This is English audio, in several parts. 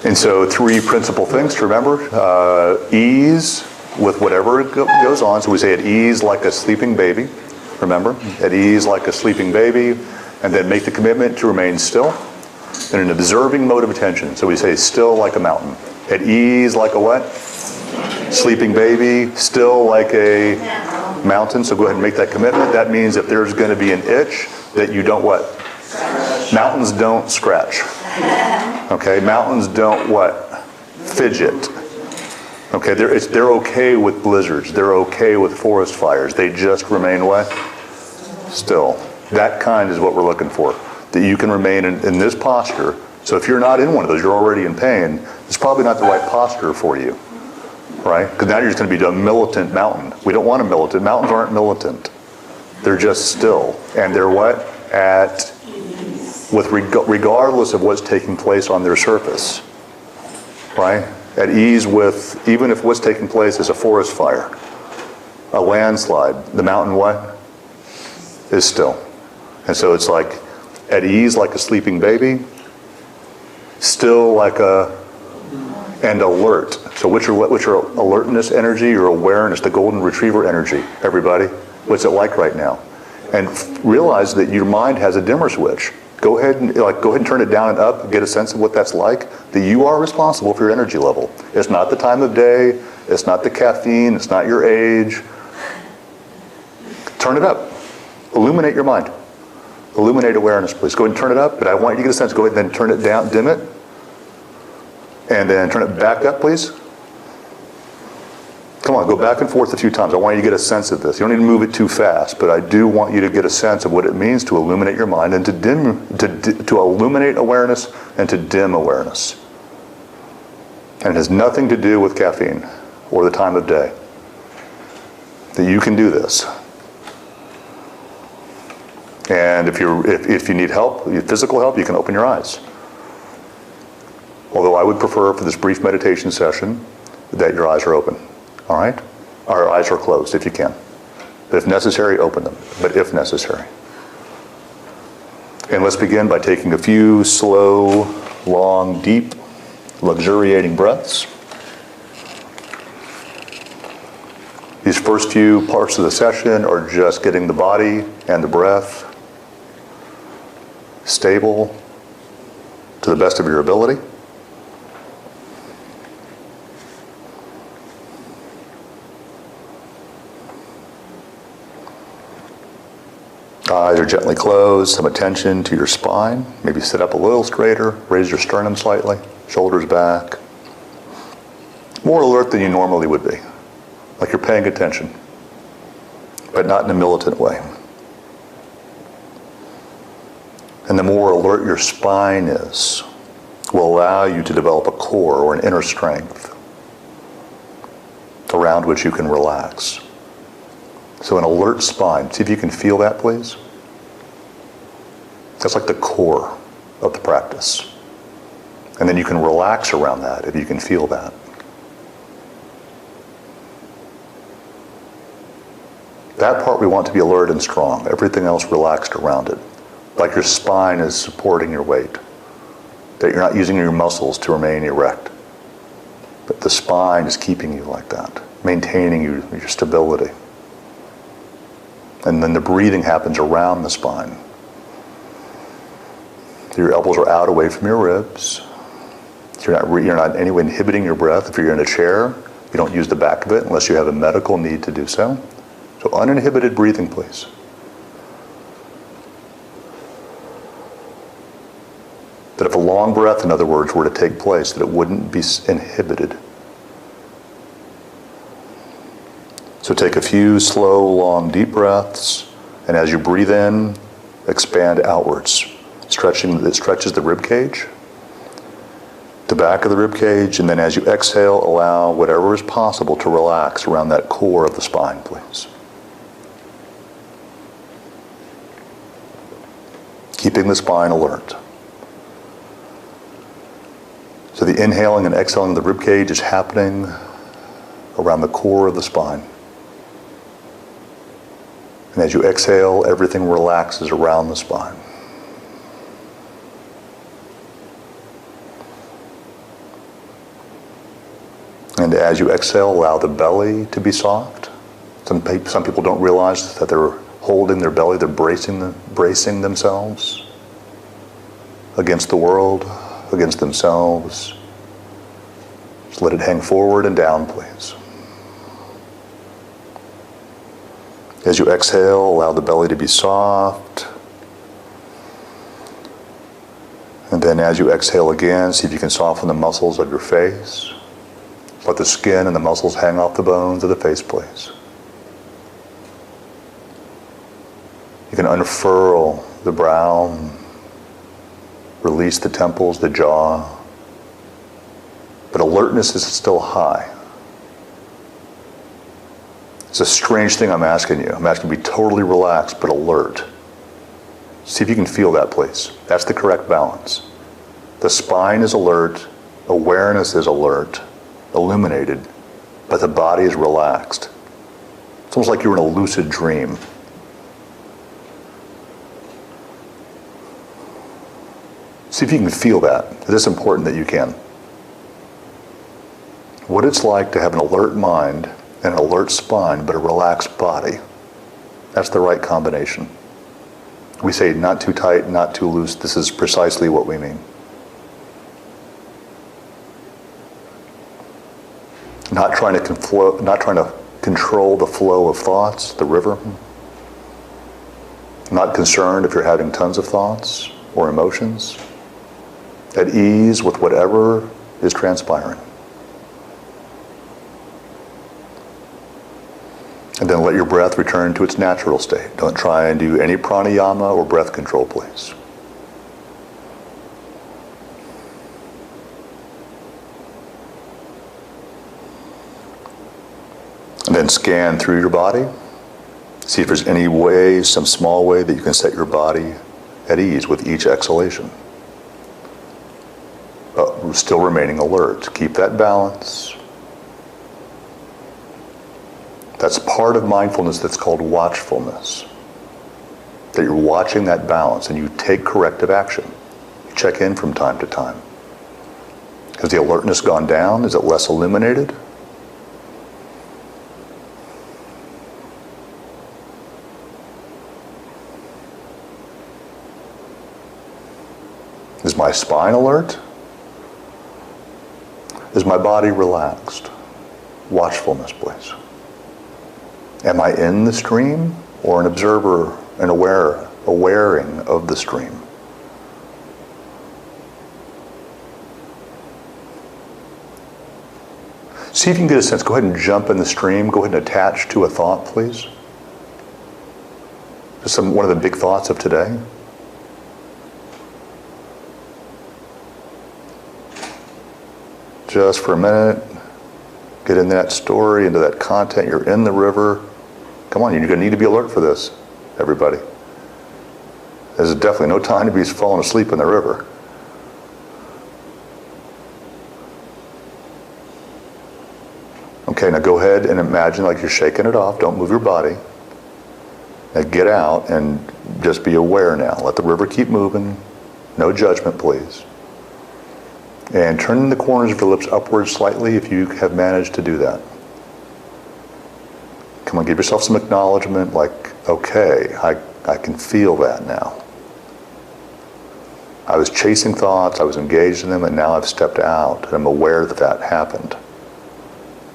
And so 3 principal things to remember. Ease with whatever goes on. So we say at ease like a sleeping baby. Remember? At ease like a sleeping baby. And then make the commitment to remain still in an observing mode of attention. So we say still like a mountain. At ease like a what? Sleeping baby. Still like a mountain. So go ahead and make that commitment. That means if there's going to be an itch, that you don't what? Mountains don't scratch. Okay, mountains don't what? Fidget. Okay, they're okay with blizzards. They're okay with forest fires. They just remain what? Still. That kind is what we're looking for. That you can remain in this posture. So if you're not in one of those, you're already in pain, it's probably not the right posture for you. Right? Because now you're just going to be a militant mountain. We don't want a militant. Mountains aren't militant. They're just still. And they're what? At regardless of what's taking place on their surface, right? At ease with, even if what's taking place is a forest fire, a landslide, the mountain what? Is still. And so it's like, at ease like a sleeping baby, still like and alert. So what's your alertness energy, your awareness, the golden retriever energy, everybody? What's it like right now? And realize that your mind has a dimmer switch. Go ahead and turn it down and up, get a sense of what that's like, that you are responsible for your energy level. It's not the time of day, it's not the caffeine, it's not your age. Turn it up. Illuminate your mind. Illuminate awareness, please. Go ahead and turn it up, but I want you to get a sense. Go ahead and then turn it down, dim it, and then turn it back up, please. Come on, go back and forth a few times. I want you to get a sense of this. You don't need to move it too fast, but I do want you to get a sense of what it means to illuminate your mind and to illuminate awareness and to dim awareness. And it has nothing to do with caffeine or the time of day. That you can do this. And if you need help, physical help, you can open your eyes. Although I would prefer for this brief meditation session that your eyes are open. All right? Our eyes are closed if you can. But if necessary, open them. But if necessary. And let's begin by taking a few slow, long, deep, luxuriating breaths. These first few parts of the session are just getting the body and the breath stable to the best of your ability. Eyes are gently closed, some attention to your spine. Maybe sit up a little straighter, raise your sternum slightly, shoulders back. More alert than you normally would be, like you're paying attention, but not in a militant way. And the more alert your spine is, will allow you to develop a core or an inner strength around which you can relax. So an alert spine, see if you can feel that, please. That's like the core of the practice. And then you can relax around that if you can feel that. That part we want to be alert and strong. Everything else relaxed around it. Like your spine is supporting your weight. That you're not using your muscles to remain erect. But the spine is keeping you like that. Maintaining your stability. And then the breathing happens around the spine. Your elbows are out away from your ribs. You're not in any way inhibiting your breath. If you're in a chair, you don't use the back of it unless you have a medical need to do so. So uninhibited breathing, please. That if a long breath, in other words, were to take place, that it wouldn't be inhibited. So take a few slow, long, deep breaths, and as you breathe in, expand outwards. It stretches the rib cage, the back of the rib cage, and then as you exhale, allow whatever is possible to relax around that core of the spine, please. Keeping the spine alert. So the inhaling and exhaling of the rib cage is happening around the core of the spine. And as you exhale, everything relaxes around the spine. As you exhale, allow the belly to be soft. Some people don't realize that they're holding their belly, they're bracing themselves against the world, against themselves. Just let it hang forward and down, please. As you exhale, allow the belly to be soft. And then as you exhale again, see if you can soften the muscles of your face. Let the skin and the muscles hang off the bones of the face, please. You can unfurl the brow, release the temples, the jaw, but alertness is still high. It's a strange thing I'm asking you. I'm asking you to be totally relaxed but alert. See if you can feel that, please. That's the correct balance. The spine is alert, awareness is alert, illuminated, but the body is relaxed. It's almost like you're in a lucid dream. See if you can feel that. It is important that you can. What it's like to have an alert mind and an alert spine, but a relaxed body. That's the right combination. We say not too tight, not too loose. This is precisely what we mean. Not trying to control the flow of thoughts, the river. Not concerned if you're having tons of thoughts or emotions. At ease with whatever is transpiring. And then let your breath return to its natural state. Don't try and do any pranayama or breath control, please. And then scan through your body. See if there's any way, some small way that you can set your body at ease with each exhalation. But still remaining alert. Keep that balance. That's part of mindfulness that's called watchfulness. That you're watching that balance and you take corrective action. You check in from time to time. Has the alertness gone down? Is it less illuminated? Is my spine alert? Is my body relaxed? Watchfulness, please. Am I in the stream or an observer, an awaring of the stream? See if you can get a sense. Go ahead and jump in the stream. Go ahead and attach to a thought, please. Just one of the big thoughts of today. Just for a minute, get in that story, into that content. You're in the river. Come on, you're going to need to be alert for this, everybody. There's definitely no time to be falling asleep in the river. Okay, now go ahead and imagine like you're shaking it off. Don't move your body. Now get out and just be aware now. Let the river keep moving. No judgment, please. And turn the corners of your lips upwards slightly if you have managed to do that. Come on, give yourself some acknowledgement like, okay, I can feel that now. I was chasing thoughts, I was engaged in them, and now I've stepped out, and I'm aware that that happened.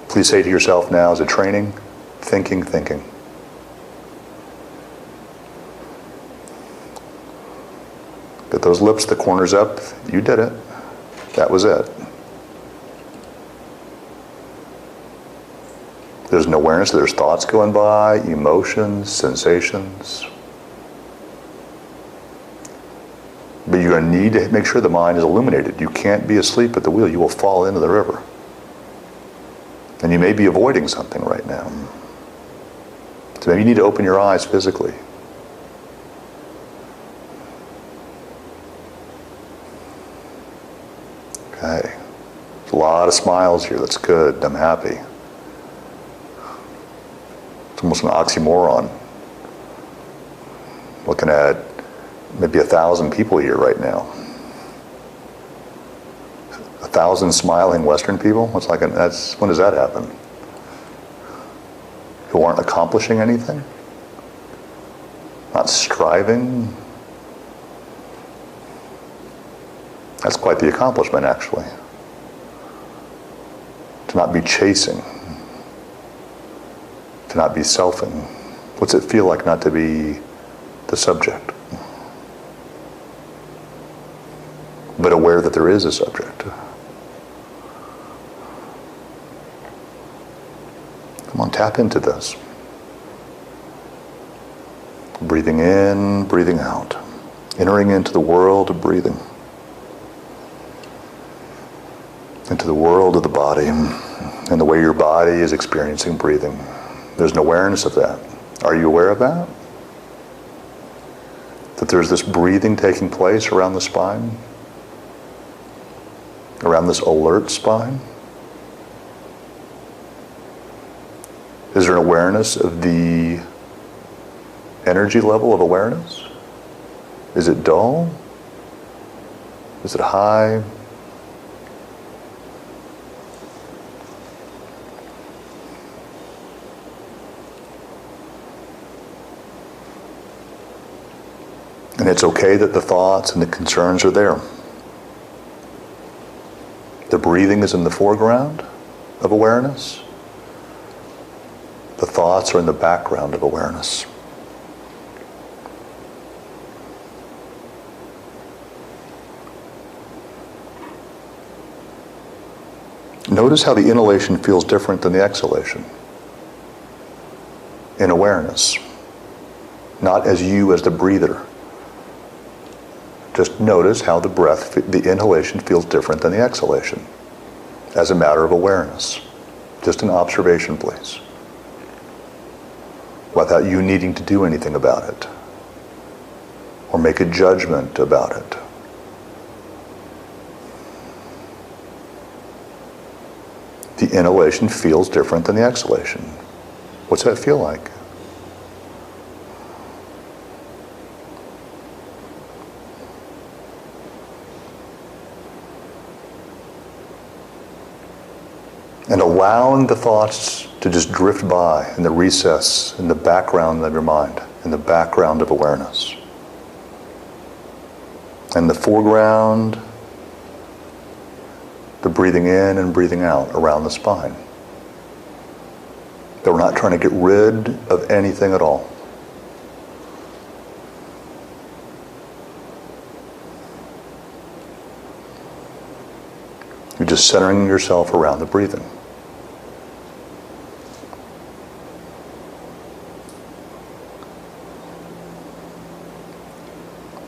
Please say to yourself now as a training, thinking. Get those lips, the corners up, you did it. That was it. There's an awareness, there's thoughts going by, emotions, sensations. But you're going to need to make sure the mind is illuminated. You can't be asleep at the wheel. You will fall into the river. And you may be avoiding something right now. So maybe you need to open your eyes physically. Okay. A lot of smiles here. That's good. I'm happy. It's almost an oxymoron. Looking at maybe 1,000 people here right now. 1,000 smiling Western people? It's like, when does that happen? Who aren't accomplishing anything? Not striving? That's quite the accomplishment, actually. To not be chasing. To not be selfing. What's it feel like not to be the subject? But aware that there is a subject. Come on, tap into this. Breathing in, breathing out. Entering into the world of breathing. Into the world of the body and the way your body is experiencing breathing. There's an awareness of that. Are you aware of that? That there's this breathing taking place around the spine? Around this alert spine? Is there an awareness of the energy level of awareness? Is it dull? Is it high? And it's okay that the thoughts and the concerns are there. The breathing is in the foreground of awareness. The thoughts are in the background of awareness. Notice how the inhalation feels different than the exhalation. In awareness. Not as you as the breather. Just notice how the breath, the inhalation feels different than the exhalation. As a matter of awareness. Just an observation, please. Without you needing to do anything about it. Or make a judgment about it. The inhalation feels different than the exhalation. What's that feel like? And allowing the thoughts to just drift by in the recess, in the background of your mind, in the background of awareness. And the foreground, the breathing in and breathing out around the spine. That we're not trying to get rid of anything at all. You're just centering yourself around the breathing.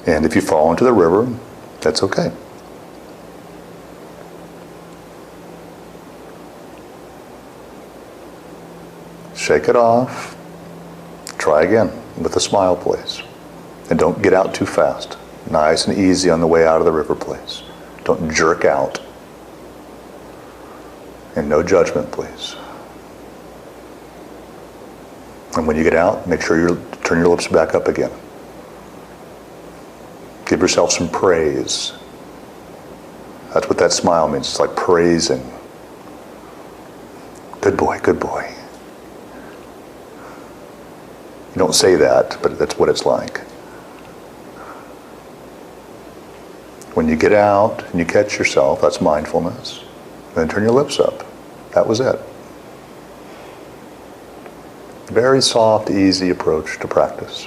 And if you fall into the river, that's okay. Shake it off. Try again with a smile, please. And don't get out too fast. Nice and easy on the way out of the river, please. Don't jerk out. And no judgment, please. And when you get out, make sure you turn your lips back up again. Give yourself some praise. That's what that smile means. It's like praising. Good boy, good boy. You don't say that, but that's what it's like. When you get out and you catch yourself, that's mindfulness. Then turn your lips up. That was it. Very soft, easy approach to practice.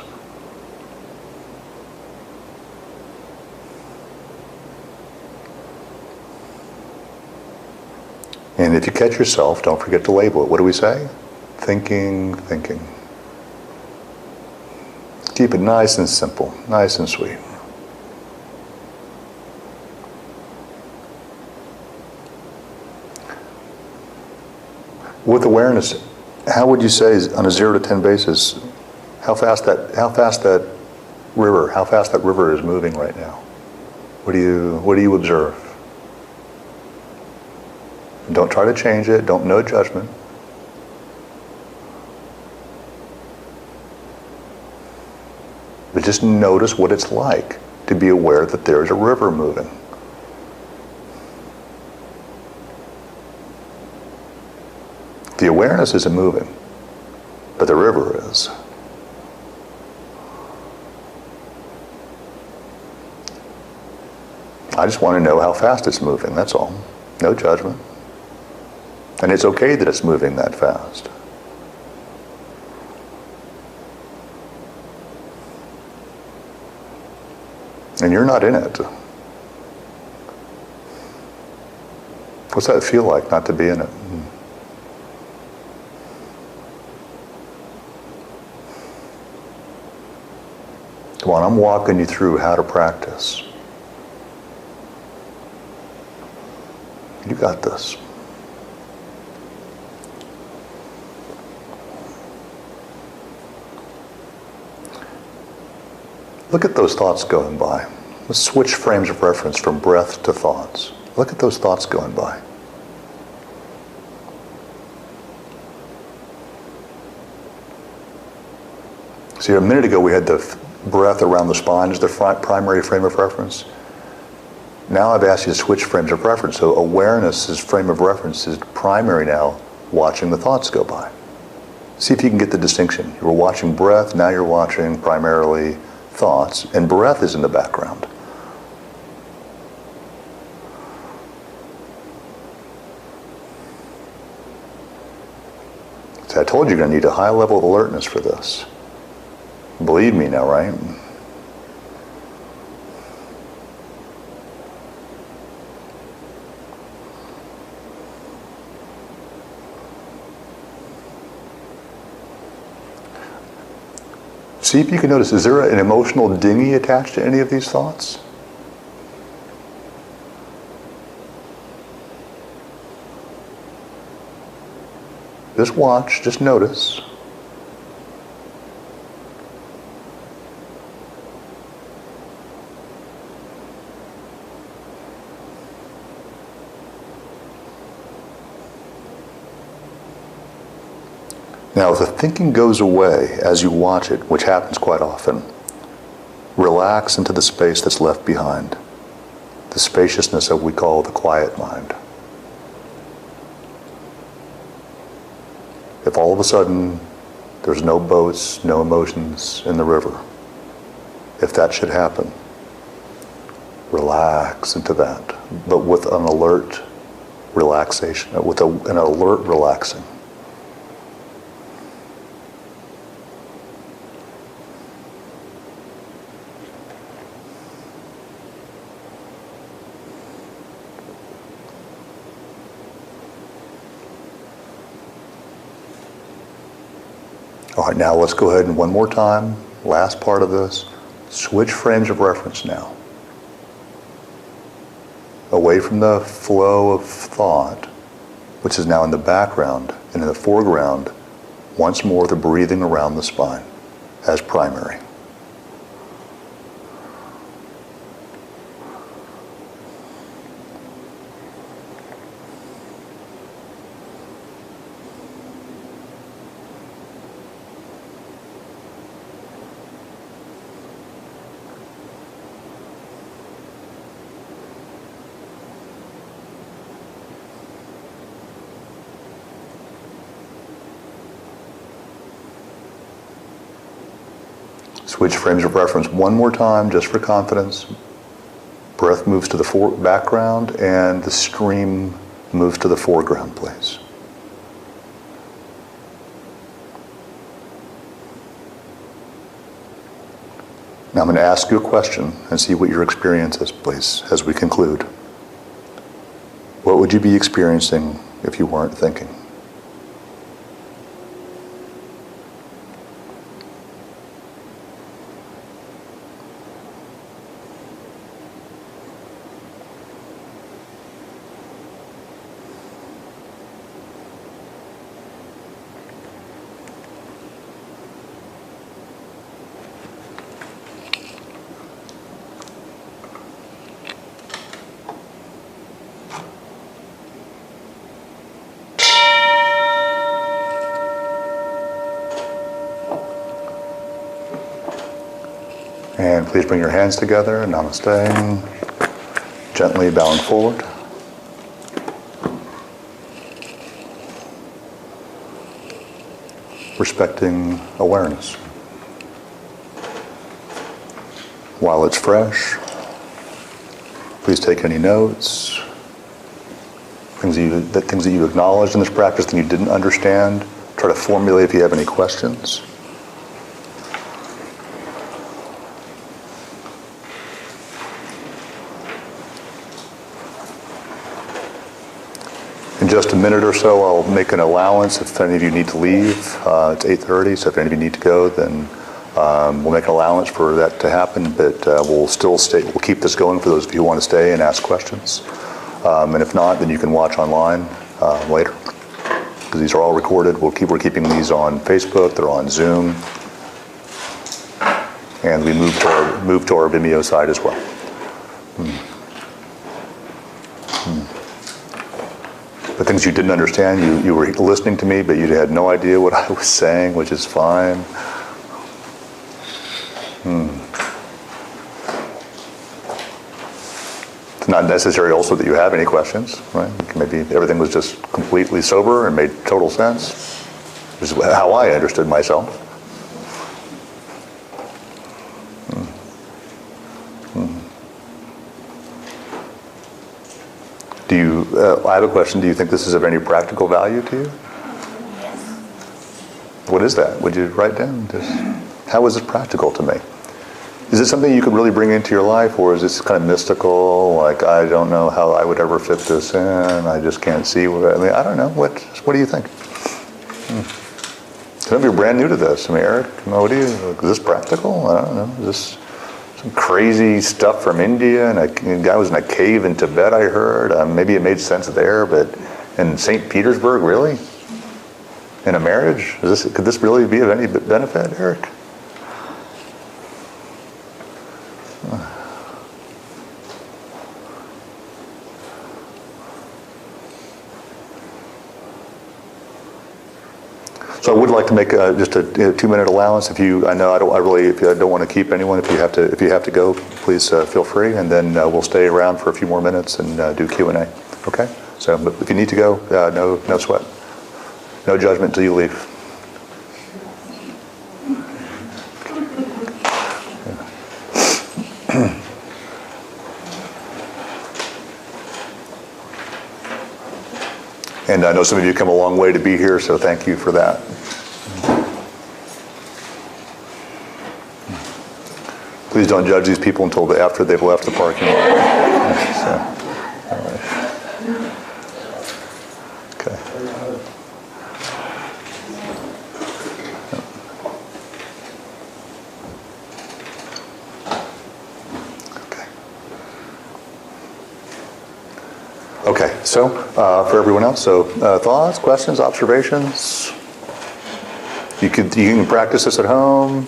And if you catch yourself, don't forget to label it. What do we say? Thinking, thinking. Keep it nice and simple, nice and sweet. With awareness, how would you say on a 0 to 10 basis, how fast that river is moving right now? What do you observe? Don't try to change it. Don't no judgment. But just notice what it's like to be aware that there is a river moving. The awareness isn't moving, but the river is. I just want to know how fast it's moving, that's all. No judgment. And it's okay that it's moving that fast. And you're not in it. What's that feel like, not to be in it? Come on, I'm walking you through how to practice. You got this. Look at those thoughts going by. Let's switch frames of reference from breath to thoughts. Look at those thoughts going by. See, a minute ago we had the breath around the spine as the primary frame of reference. Now I've asked you to switch frames of reference. So awareness's frame of reference is primary now, watching the thoughts go by. See if you can get the distinction. You were watching breath, now you're watching primarily thoughts, and breath is in the background. So I told you you're going to need a high level of alertness for this. Believe me now, right? See if you can notice, is there an emotional dinghy attached to any of these thoughts? Just watch, just notice. Now, if the thinking goes away as you watch it, which happens quite often, relax into the space that's left behind, the spaciousness of what we call the quiet mind. If all of a sudden there's no boats, no emotions in the river, if that should happen, relax into that, but with an alert relaxation, with an alert relaxing. All right, now let's go ahead and one more time, last part of this, switch frames of reference now. Away from the flow of thought, which is now in the background, and in the foreground, once more the breathing around the spine as primary. Switch frames of reference one more time, just for confidence. Breath moves to the background, and the stream moves to the foreground, please. Now I'm going to ask you a question and see what your experience is, please, as we conclude. What would you be experiencing if you weren't thinking? And please bring your hands together, namaste, gently bowing forward. respecting awareness. While it's fresh, please take any notes, things that you acknowledged in this practice that you didn't understand. Try to formulate if you have any questions. In just a minute or so, I'll make an allowance if any of you need to leave. It's 8:30, so if any of you need to go, then we'll make an allowance for that to happen, but we'll still stay. We'll keep this going for those of you who want to stay and ask questions. And if not, then you can watch online later. Because these are all recorded. We're keeping these on Facebook. They're on Zoom, and we move to our Vimeo site as well. The things you didn't understand, you were listening to me, but you had no idea what I was saying, which is fine. It's not necessary also that you have any questions, right? Maybe everything was just completely sober and made total sense. This is how I understood myself. Do you, I have a question. Do you think this is of any practical value to you? Yes. What is that? Would you write down? How is this practical to me? Is it something you could really bring into your life, or is this kind of mystical, like I don't know how I would ever fit this in, I just can't see what, I mean, I don't know. What do you think? Some of you are brand new to this. I mean, Eric, is this practical? I don't know. Is this some crazy stuff from India, and a guy was in a cave in Tibet, I heard. Maybe it made sense there, but in St. Petersburg, really? In a marriage? Could this really be of any benefit, Eric? So I would like to make just a 2-minute allowance. If you, I know I don't want to keep anyone. If you have to go, please feel free, and then we'll stay around for a few more minutes and do Q&A. Okay. So, but if you need to go, no sweat, no judgment until you leave. And I know some of you come a long way to be here, so thank you for that. Please don't judge these people until after they've left the parking lot. So, all right. Okay. Okay, so for everyone else, so thoughts, questions, observations? You can practice this at home.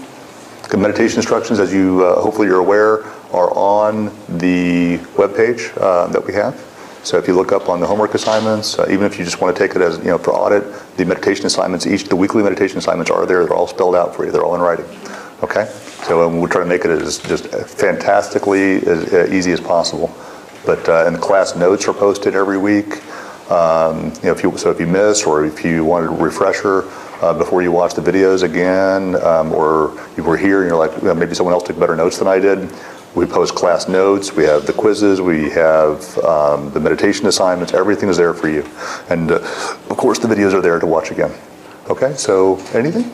The meditation instructions, as you hopefully you're aware, are on the webpage that we have. So if you look up on the homework assignments, even if you just want to take it as for audit, the meditation assignments, the weekly meditation assignments are there. They're all spelled out for you. They're all in writing. Okay, so we'll try to make it as just fantastically as easy as possible. But and the class notes are posted every week. If you miss, or if you wanted a refresher before you watch the videos again, or you were here and you're like, maybe someone else took better notes than I did, we post class notes. We have the quizzes. We have the meditation assignments. Everything is there for you, and of course the videos are there to watch again. Okay, so anything?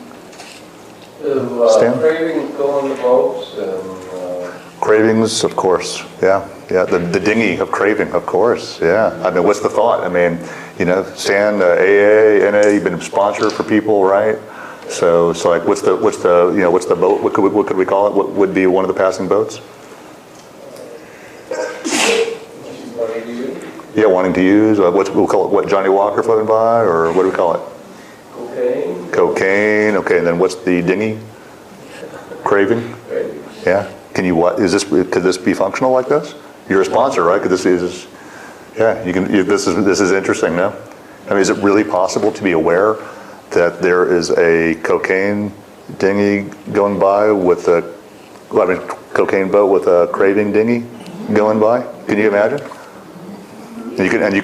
Stan? Cravings go on the boats. Cravings, of course. Yeah. The dinghy of craving, of course. Yeah. I mean, what's the thought? I mean, Stan, AA, NA, you've been a sponsor for people, right? So like, what's the boat? What could we call it? What would be one of the passing boats? Wanting to use? Yeah, wanting to use. We'll call it what? Johnny Walker floating by, or what do we call it? Cocaine. Cocaine. Okay, and then what's the dinghy? Craving. Cravings. Yeah. Can you could this be functional like this? You're a sponsor, right? This is interesting, no? I mean, is it really possible to be aware that there is a cocaine dinghy going by with cocaine boat with a craving dinghy going by? Can you imagine? And you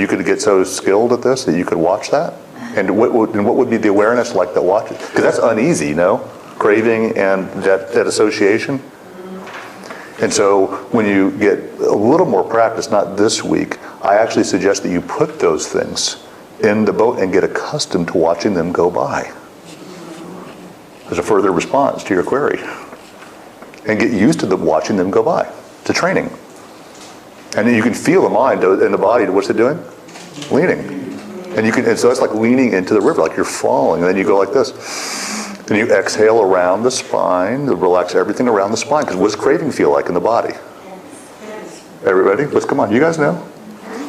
could get so skilled at this that you could watch that? And what would be the awareness like that watches? Because that's uneasy, no? Craving and that association. And so when you get a little more practice, not this week, I actually suggest that you put those things in the boat and get accustomed to watching them go by. As a further response to your query. And get used to watching them go by. It's a training. And then you can feel the mind and the body, what's it doing? Leaning. And so it's like leaning into the river, like you're falling, and then you go like this. And you exhale around the spine, relax everything around the spine, because what's craving feel like in the body? Everybody? Come on, you guys know?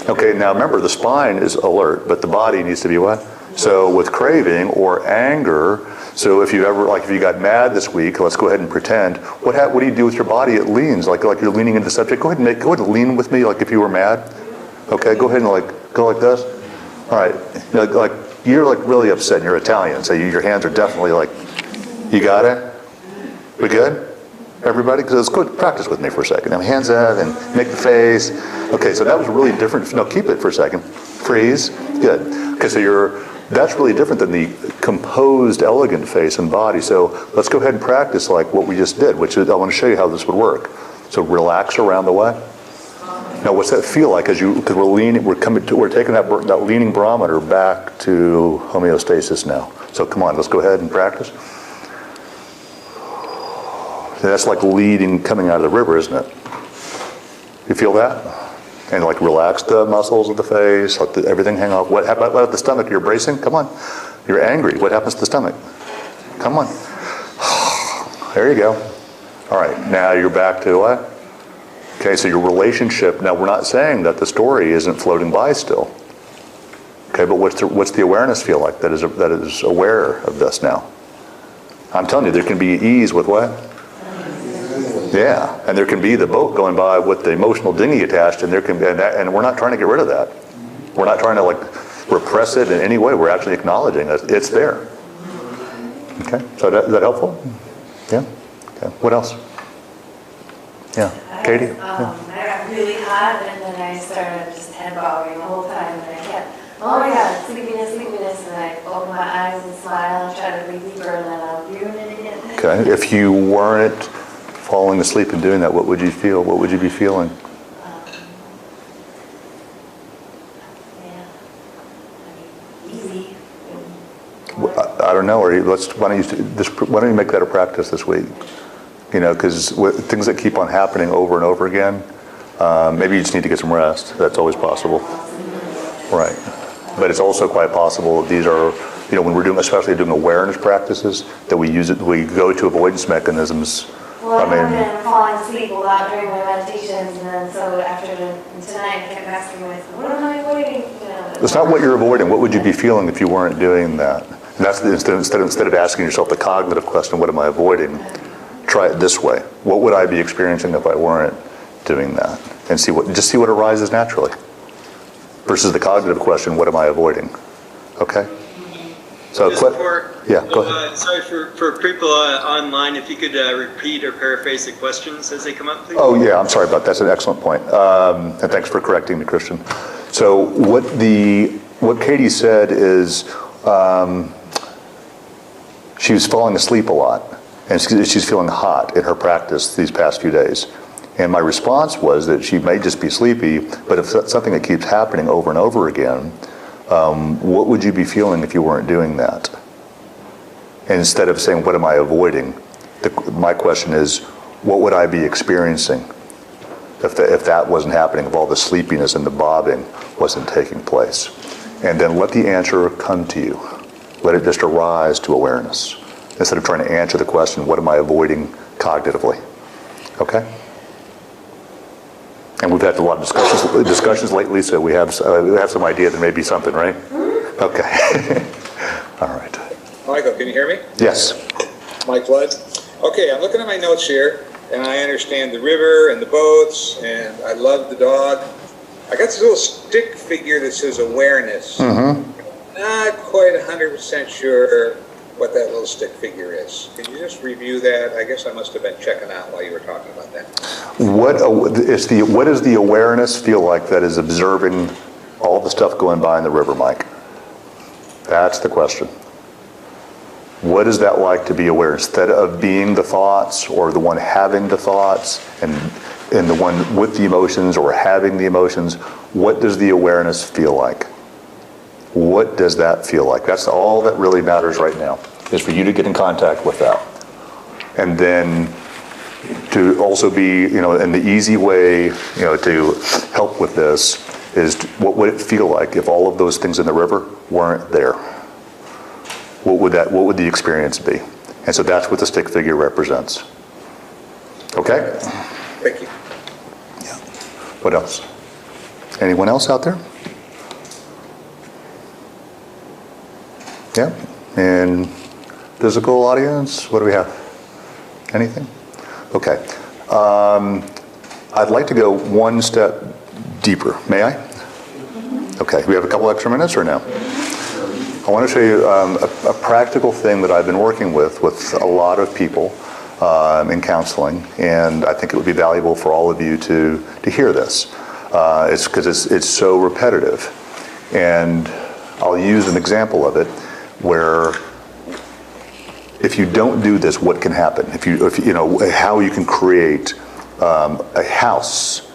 Okay, now remember, the spine is alert, but the body needs to be what? So with craving or anger, so if you got mad this week, let's go ahead and pretend, what do you do with your body? It leans, like you're leaning into the subject. Go ahead and lean with me, like if you were mad. Okay, go ahead and go like this. All right, you're really upset and you're Italian, so your hands are definitely like, you got it? We good? Everybody? Because let's go practice with me for a second. Now hands up and make the face. Okay, so that was really different. No, keep it for a second. Freeze. Good. Okay, so that's really different than the composed, elegant face and body. So let's go ahead and practice like what we just did, which is, I want to show you how this would work. So relax around the way. Now, what's that feel like? Because we're taking that leaning barometer back to homeostasis now. So come on, let's go ahead and practice. So that's like leading, coming out of the river, isn't it? You feel that? And like relax the muscles of the face, let everything hang off. What about the stomach? You're bracing? Come on. You're angry. What happens to the stomach? Come on. There you go. All right, now you're back to what? Okay, so your relationship, now we're not saying that the story isn't floating by still. Okay, but what's the awareness feel like that is aware of this now? I'm telling you, there can be ease with what? Yeah, and there can be the boat going by with the emotional dinghy attached, and and we're not trying to get rid of that. We're not trying to repress it in any way. We're actually acknowledging that it's there. Okay, so is that helpful? Yeah. Okay. What else? Yeah, Katie. I got really hot, and then I started just head bobbing the whole time, and I kept, oh my God, sleepiness, and I open my eyes and smile and try to breathe deeper, and then I'll ruin it again. Okay, if you weren't falling asleep and doing that, what would you feel? What would you be feeling? Easy. I don't know. Why don't you make that a practice this week? Because things that keep on happening over and over again, maybe you just need to get some rest. That's always possible. Right. But it's also quite possible that these are, when we're especially doing awareness practices, that we go to avoidance mechanisms. Well, I've been falling asleep a lot during my meditations, and then so after tonight, I kept asking myself, what am I avoiding? It's not what you're avoiding. What would you be feeling if you weren't doing that? And that's instead of asking yourself the cognitive question, what am I avoiding? Try it this way. What would I be experiencing if I weren't doing that? And see what arises naturally. Versus the cognitive question, what am I avoiding? Okay? So, yeah, go ahead. Sorry for people online, if you could repeat or paraphrase the questions as they come up, please. Oh yeah, I'm sorry about that. That's an excellent point. And thanks for correcting me, Christian. So what Katie said is she was falling asleep a lot, and she's feeling hot in her practice these past few days. And my response was that she may just be sleepy, but if that's something that keeps happening over and over again, what would you be feeling if you weren't doing that? And instead of saying, what am I avoiding? My question is, what would I be experiencing if that wasn't happening, if all the sleepiness and the bobbing wasn't taking place? And then let the answer come to you. Let it just arise to awareness, instead of trying to answer the question, what am I avoiding cognitively? Okay? And we've had a lot of discussions lately, so we have some idea there may be something, right? Okay. All right. Michael, can you hear me? Yes. Mike Flood. Okay, I'm looking at my notes here, and I understand the river and the boats, and I love the dog. I got this little stick figure that says awareness. Mm-hmm. Not quite 100% sure what that little stick figure is. Can you just review that? I guess I must have been checking out while you were talking about that. What does the awareness feel like that is observing all the stuff going by in the river, Mike? That's the question. What is that like to be aware? Instead of being the thoughts or the one having the thoughts and the one with the emotions or having the emotions, what does the awareness feel like? What does that feel like? That's all that really matters right now, is for you to get in contact with that. And then to also be, and the easy way, to help with this is what would it feel like if all of those things in the river weren't there? What would the experience be? And so that's what the stick figure represents. Okay? Thank you. Yeah. What else? Anyone else out there? Yeah. And physical audience, what do we have? Anything? Okay. I'd like to go one step deeper. May I? Okay. We have a couple extra minutes or no? I want to show you a practical thing that I've been working with a lot of people in counseling, and I think it would be valuable for all of you to hear this. It's because it's so repetitive. And I'll use an example of it where if you don't do this, what can happen? If how you can create a house,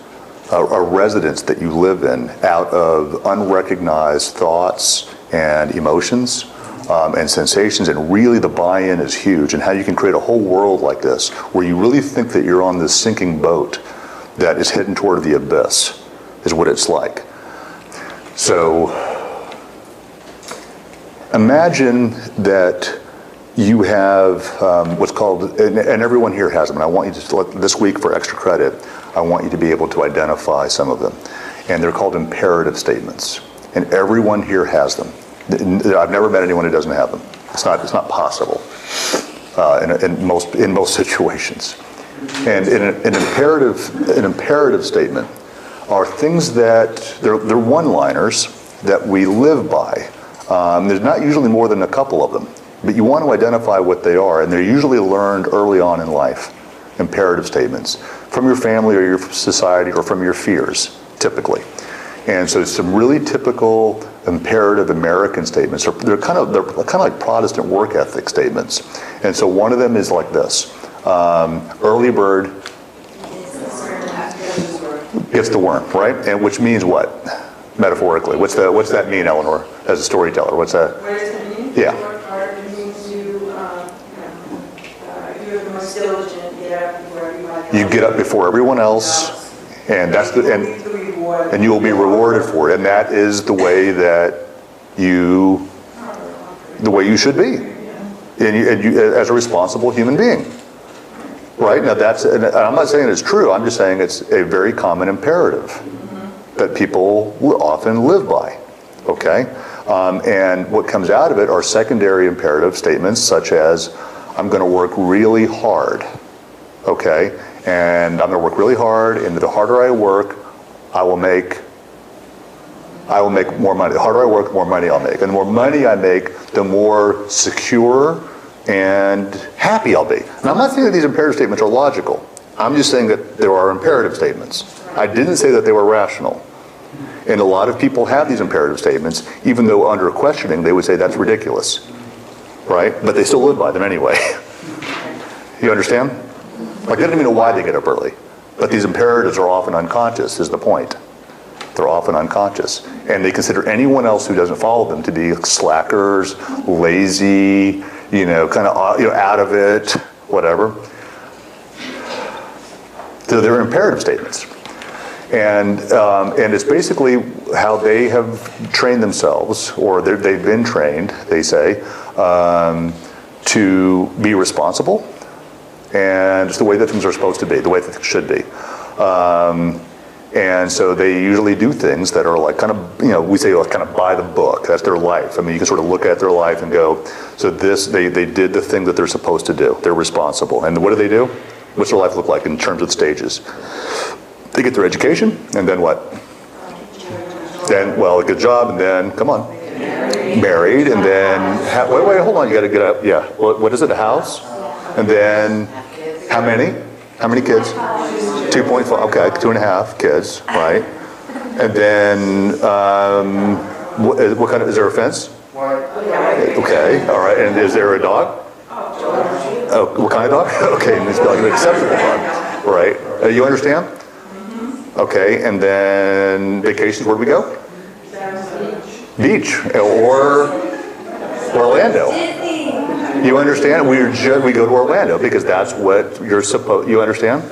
a residence that you live in out of unrecognized thoughts and emotions and sensations, and really the buy-in is huge, and how you can create a whole world like this where you really think that you're on this sinking boat that is heading toward the abyss is what it's like. So imagine that you have what's called, and everyone here has them, and I want you to, this week for extra credit, I want you to be able to identify some of them. And they're called imperative statements. And everyone here has them. I've never met anyone who doesn't have them. It's not possible in most situations. And an imperative statement are things that they're one-liners that we live by. There's not usually more than a couple of them, but you want to identify what they are, and they're usually learned early on in life. Imperative statements from your family or your society or from your fears, typically. And so some really typical imperative American statements they're kind of like Protestant work ethic statements. And so one of them is like this: early bird gets the worm, right? And which means what, metaphorically? What's that mean, Eleanor, as a storyteller? What's that? What does it mean? Yeah. Work hard. It means you're the most diligent. Get up before everybody else. You get up before everyone else, and that's and you will be rewarded for it. And that is the way that you should be, and you as a responsible human being. Right? Now and I'm not saying it's true, I'm just saying it's a very common imperative that people will often live by, okay? And what comes out of it are secondary imperative statements such as, I'm gonna work really hard, okay? And I'm gonna work really hard, and the harder I work, I will make more money. The harder I work, the more money I'll make. And the more money I make, the more secure and happy I'll be. And I'm not saying that these imperative statements are logical. I'm just saying that there are imperative statements. I didn't say that they were rational. And a lot of people have these imperative statements, even though under questioning they would say that's ridiculous, right? But they still live by them anyway. You understand? Like, they don't even know why they get up early. But these imperatives are often unconscious, is the point. They're often unconscious. And they consider anyone else who doesn't follow them to be slackers, lazy, kind of out of it, whatever. So they're imperative statements. And it's basically how they have trained themselves, or they've been trained, they say, to be responsible. And it's the way that things are supposed to be, the way that things should be. And so they usually do things that are like kind of, we say kind of by the book. That's their life. I mean, you can sort of look at their life and go, so they did the thing that they're supposed to do. They're responsible. And what do? What's their life look like in terms of stages? They get their education, and then what? Then, well, a good job, and then, come on. Married, and then, wait, hold on, you gotta get up, yeah. What is it, a house? And then, how many? How many kids? 2.5, okay, 2.5 kids, right? And then, what kind of, is there a fence? Okay, all right. And is there a dog? Oh, what kind of dog? Okay, and it's like an acceptable dog, right? You understand? Okay, and then vacations, where do we go? Beach, or Orlando. You understand? We go to Orlando because that's what you're supposed, you understand?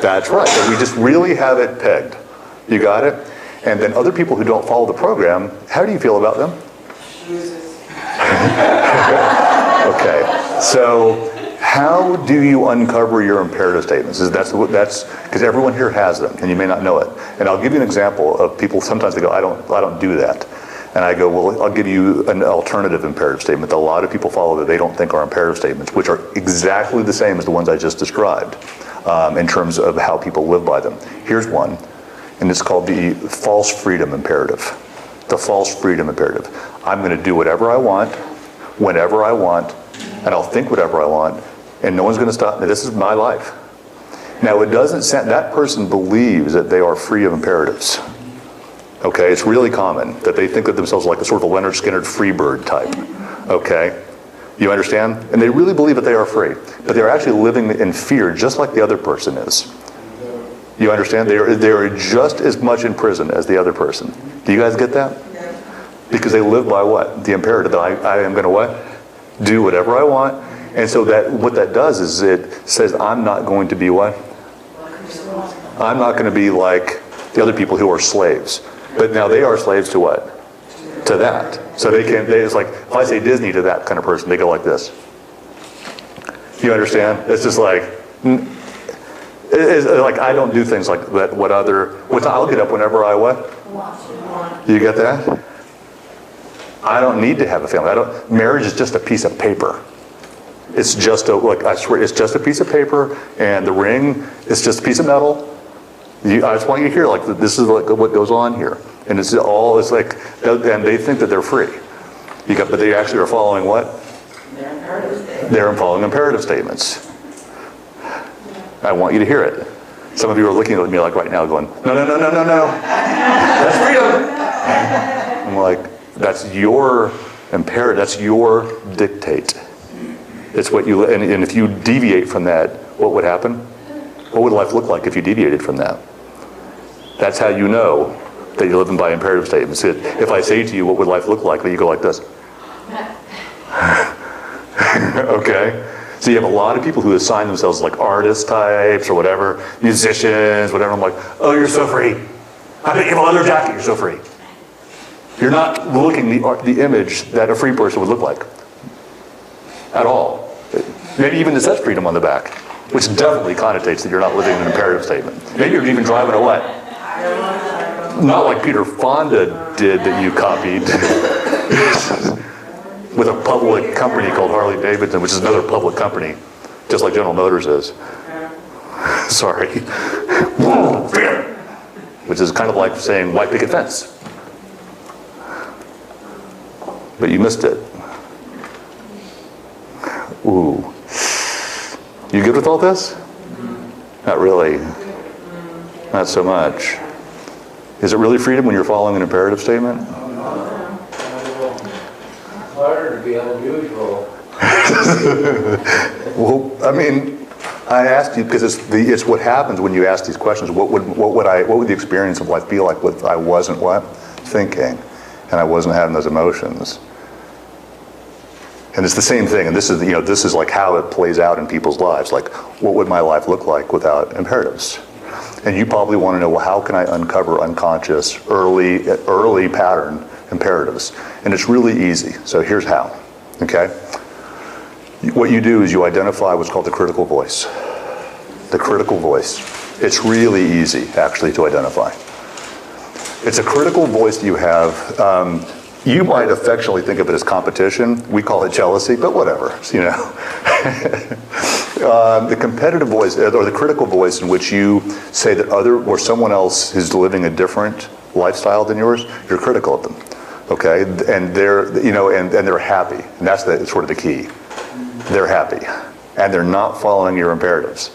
That's right. So we just really have it pegged. You got it? And then other people who don't follow the program, how do you feel about them? Okay, so how do you uncover your imperative statements? That's because everyone here has them, and you may not know it. And I'll give you an example of people. Sometimes they go, I don't do that, and I go, well, I'll give you an alternative imperative statement that a lot of people follow that they don't think are imperative statements, which are exactly the same as the ones I just described in terms of how people live by them. Here's one, and it's called the false freedom imperative. The false freedom imperative. I'm going to do whatever I want, whenever I want, and I'll think whatever I want, and no one's going to stop me. This is my life. Now, it doesn't sound, that person believes that they are free of imperatives. Okay, it's really common that they think of themselves like a sort of a Leonard Skinner Freebird type. Okay, you understand? And they really believe that they are free, but they're actually living in fear just like the other person is. You understand? They are just as much in prison as the other person. Do you guys get that? Because they live by what? The imperative that I am going to what? Do whatever I want. And so that what that does is it says I'm not going to be what? I'm not going to be like the other people who are slaves. But now they are slaves to what? To that. So it's like, if I say Disney to that kind of person, they go like this. You understand? It's just like, it's like I don't do things like that. I'll get up whenever I what? You get that? I don't need to have a family. Marriage is just a piece of paper. It's just I swear, it's just a piece of paper, and the ring is just a piece of metal. I just want you to hear, like, this is like what goes on here. And it's like, and they think that they're free. But they actually are following what? They're following imperative statements. I want you to hear it. Some of you are looking at me like right now going, no. That's freedom. I'm like, that's your imperative, that's your dictate. It's what you, and if you deviate from that, what would happen? What would life look like if you deviated from that? That's how you know that you're living by imperative statements. If I say to you, what would life look like? Then you go like this. Okay? So you have a lot of people who assign themselves like artist types or whatever, musicians, whatever. I'm like, oh, you're so free. I bet you have a leather jacket, you're so free. You're not looking the image that a free person would look like at all. Maybe even it says freedom on the back, which definitely connotates that you're not living an imperative statement. Maybe you're even driving a what? Not like Peter Fonda did that you copied with a public company called Harley Davidson, which is another public company, just like General Motors is. Sorry. Which is kind of like saying white picket fence. But you missed it. Ooh. You good with all this? Not really. Not so much. Is it really freedom when you're following an imperative statement? It's harder to be unusual. Well, I mean, I asked you because it's what happens when you ask these questions. What would the experience of life be like if I wasn't what? Thinking, and I wasn't having those emotions. And it's the same thing, and this is like how it plays out in people's lives. Like, what would my life look like without imperatives? And you probably want to know, well, how can I uncover unconscious, early pattern imperatives? And it's really easy. So here's how, okay? What you do is you identify what's called the critical voice. The critical voice. It's really easy, actually, to identify. It's a critical voice that you have. You might affectionately think of it as competition. We call it jealousy, but whatever, you know. The competitive voice, or the critical voice in which you say that or someone else is living a different lifestyle than yours, you're critical of them, okay? And they're, and they're happy, and that's sort of the key. They're happy, and they're not following your imperatives.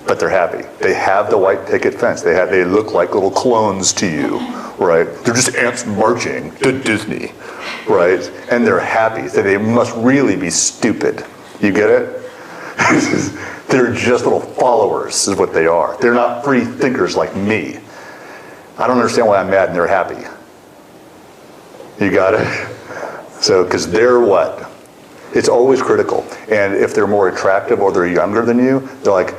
but they're happy. They have the white picket fence. They look like little clones to you, right? They're just ants marching to Disney, right? And they're happy. So they must really be stupid. You get it? They're just little followers is what they are. They're not free thinkers like me. I don't understand why I'm mad and they're happy. You got it? So, because they're what? It's always critical. And if they're more attractive or they're younger than you, they're like,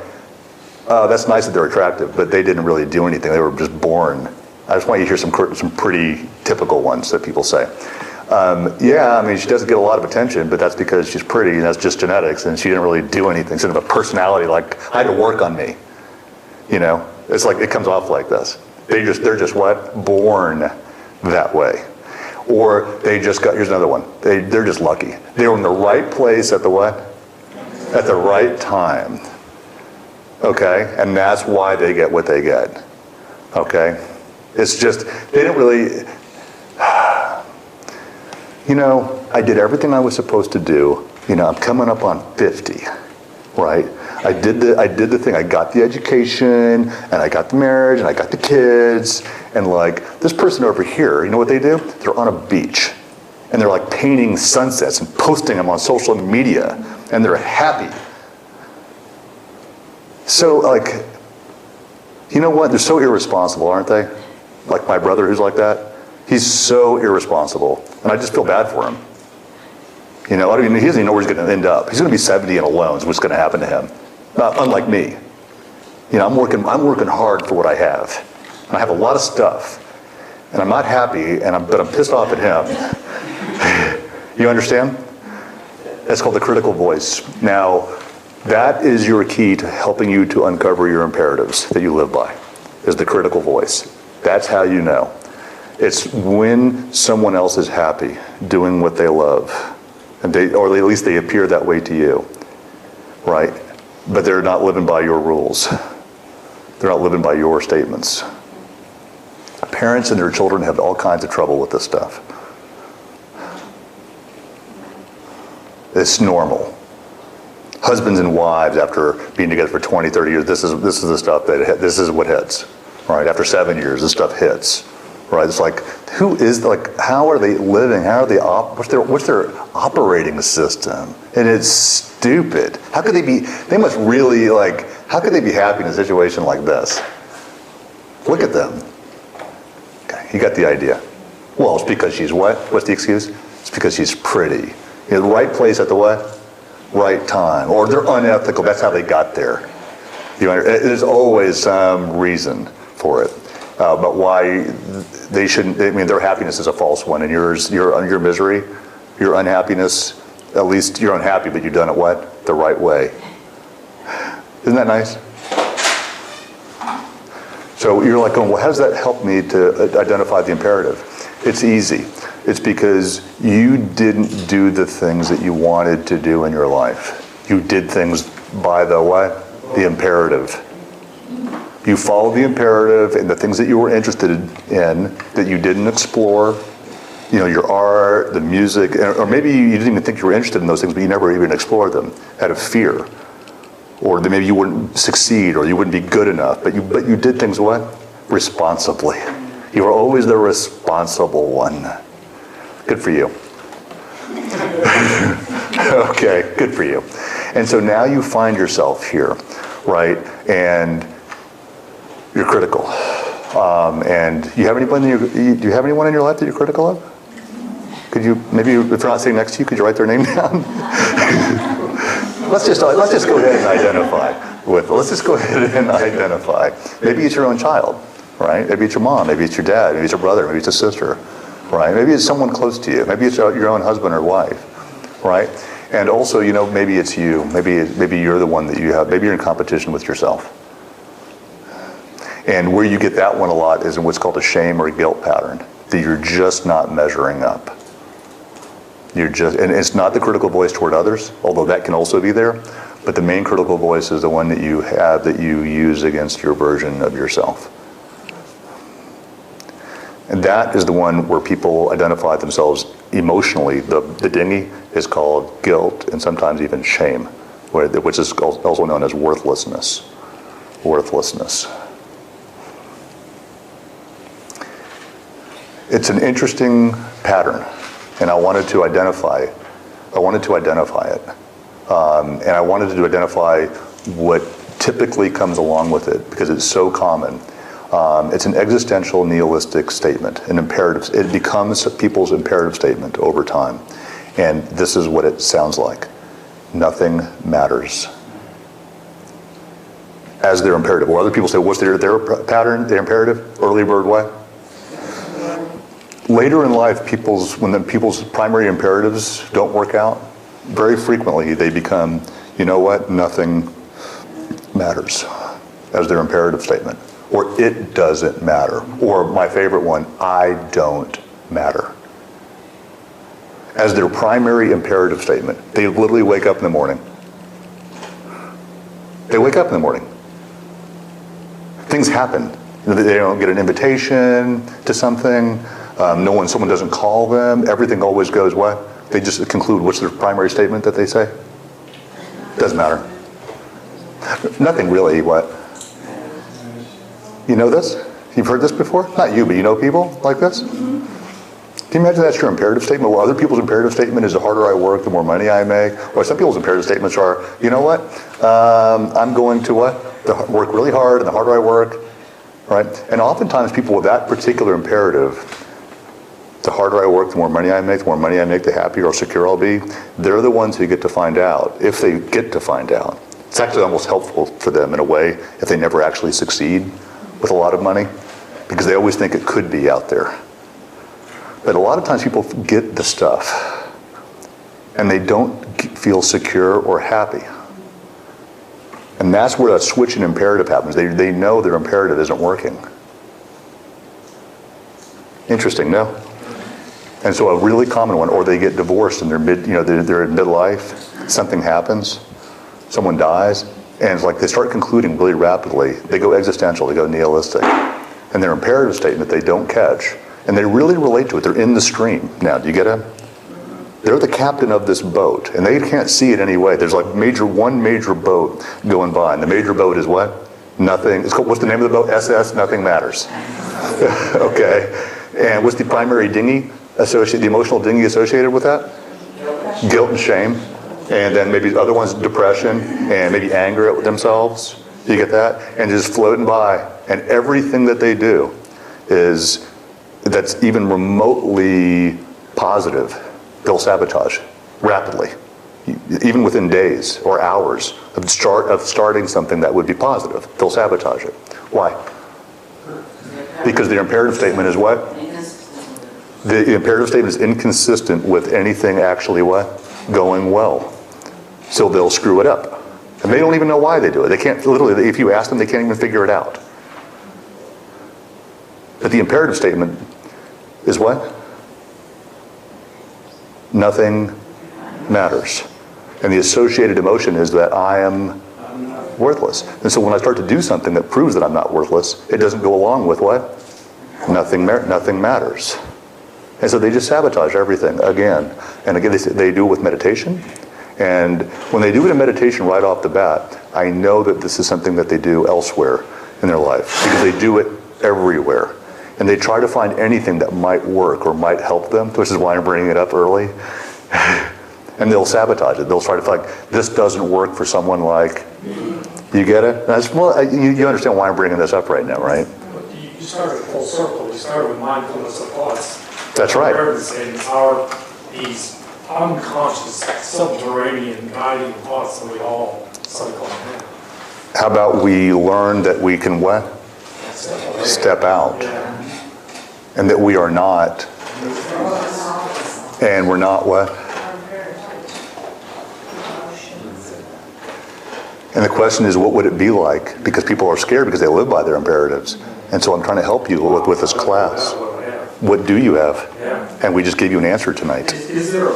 oh, that's nice that they're attractive, but they didn't really do anything. They were just born. I just want you to hear some pretty typical ones that people say. Yeah, I mean, she doesn't get a lot of attention, but that's because she's pretty, and that's just genetics, and she didn't really do anything. She didn't have a personality like, I had to work on me. You know? It's like, it comes off like this. They're just what? Born that way. Or they just got, here's another one. They're just lucky. They were in the right place at the what? At the right time. Okay? And that's why they get what they get. Okay? It's just, they didn't really, you know, I did everything I was supposed to do. You know, I'm coming up on 50, right? I did the thing. I got the education, and I got the marriage, and I got the kids, and like this person over here, you know what they do? They're on a beach, and they're like painting sunsets and posting them on social media, and they're happy. So like, you know what? They're so irresponsible, aren't they? Like my brother who's like that. He's so irresponsible, and I just feel bad for him. You know, I mean, he doesn't even know where he's going to end up. He's going to be 70 and alone is what's going to happen to him. Unlike me. You know, I'm working hard for what I have. And I have a lot of stuff. And I'm not happy, but I'm pissed off at him. You understand? That's called the critical voice. Now, that is your key to helping you to uncover your imperatives that you live by, is the critical voice. That's how you know. It's when someone else is happy, doing what they love, and or at least they appear that way to you, right? But they're not living by your rules. They're not living by your statements. Parents and their children have all kinds of trouble with this stuff. It's normal. Husbands and wives, after being together for 20, 30 years, this is the stuff this is what hits, right? After 7 years, this stuff hits, right? It's like, how are they living? How are they, what's their operating system? And it's stupid. How could they must really how could they be happy in a situation like this? Look at them. Okay, you got the idea. Well, it's because she's what? What's the excuse? It's because she's pretty. In the right place at the what? Right time. Or they're unethical. That's how they got there. There's always some reason for it. But why they shouldn't, I mean, their happiness is a false one, and your misery, your unhappiness, at least you're unhappy, but you've done it what? The right way. Isn't that nice? So you're like going, well, how does that help me to identify the imperative? It's easy. It's because you didn't do the things that you wanted to do in your life. You did things by the what? The imperative. You followed the imperative and the things that you were interested in that you didn't explore. You know, your art, the music, or maybe you didn't even think you were interested in those things, but you never even explored them out of fear. Or that maybe you wouldn't succeed, or you wouldn't be good enough, but you did things what? Responsibly. You were always the responsible one. Good for you. Okay, good for you. And so now you find yourself here, right? And you're critical. And do you have anyone in your life that you're critical of? Could you, maybe if they're not sitting next to you, could you write their name down? Let's just go ahead and identify with. Let's just go ahead and identify. Maybe it's your own child, right? Maybe it's your mom. Maybe it's your dad. Maybe it's your brother. Maybe it's a sister, right? Maybe it's someone close to you. Maybe it's your own husband or wife, right? And also, you know, maybe it's you. Maybe you're the one that you have. Maybe you're in competition with yourself. And where you get that one a lot is in what's called a shame or guilt pattern, that you're just not measuring up. And it's not the critical voice toward others, although that can also be there, but the main critical voice is the one that you have that you use against your version of yourself. And that is the one where people identify themselves emotionally. The dinghy is called guilt and sometimes even shame, which is also known as worthlessness. worthlessness. It's an interesting pattern, and I wanted to identify it. And I wanted to identify what typically comes along with it, because it's so common. It's an existential nihilistic statement, an imperative. It becomes people's imperative statement over time. And this is what it sounds like. Nothing matters. As their imperative. Or other people say, what's their pattern, their imperative? Early bird what? Later in life, when people's primary imperatives don't work out, very frequently they become, you know what, nothing matters, as their imperative statement. Or it doesn't matter. Or my favorite one, I don't matter. As their primary imperative statement. They literally wake up in the morning. They wake up in the morning. Things happen. They don't get an invitation to something. Someone doesn't call them. Everything always goes what? They just conclude, what's their primary statement that they say? Doesn't matter. Nothing really, what? You know this? You've heard this before? Not you, but you know people like this? Can you imagine that's your imperative statement? Well, other people's imperative statement is the harder I work, the more money I make. Or some people's imperative statements are, you know what? I'm going to what? Work really hard, and the harder I work, right? And oftentimes people with that particular imperative, the harder I work, the more money I make, the happier or secure I'll be. They're the ones who get to find out, if they get to find out. It's actually almost helpful for them in a way if they never actually succeed with a lot of money, because they always think it could be out there. But a lot of times people get the stuff and they don't feel secure or happy. And that's where that switch in imperative happens. They know their imperative isn't working. Interesting, no? And so a really common one, or they get divorced and they're in midlife, something happens, someone dies, and it's like they start concluding really rapidly. They go existential, they go nihilistic. And their imperative statement they don't catch. And they really relate to it. They're in the stream. Now, do you get it? They're the captain of this boat, and they can't see it anyway. There's like one major boat going by, and the major boat is what? Nothing. What's the name of the boat? SS, nothing matters. Okay. And what's the primary dinghy the emotional dinghy associated with that? Guilt and shame. And then maybe other ones, depression, and maybe anger at themselves. You get that? And just floating by. And everything that they do that's even remotely positive, they'll sabotage rapidly, even within days or hours of starting something that would be positive. They'll sabotage it. Why? Because their imperative statement is what? The imperative statement is inconsistent with anything actually what? Going well. So they'll screw it up. And they don't even know why they do it. They can't, literally, if you ask them, they can't even figure it out. But the imperative statement is what? Nothing matters. And the associated emotion is that I am worthless. And so when I start to do something that proves that I'm not worthless, it doesn't go along with what? Nothing matters. And so they just sabotage everything again. And again, they do it with meditation. And when they do it in meditation right off the bat, I know that this is something that they do elsewhere in their life, because they do it everywhere. And they try to find anything that might work or might help them, which is why I'm bringing it up early. And they'll sabotage it. They'll try to find, this doesn't work for someone like, you get it? You understand why I'm bringing this up right now, right? You started full circle. You started with mindfulness of thoughts. That's right. And these unconscious, subterranean, guiding thoughts that we all cycle in. How about we learn that we can what? Step out. Yeah. And that we are not. And we're not what? And the question is, what would it be like? Because people are scared because they live by their imperatives. And so I'm trying to help you with this class. What do you have? Yeah. And we just gave you an answer tonight. Is there a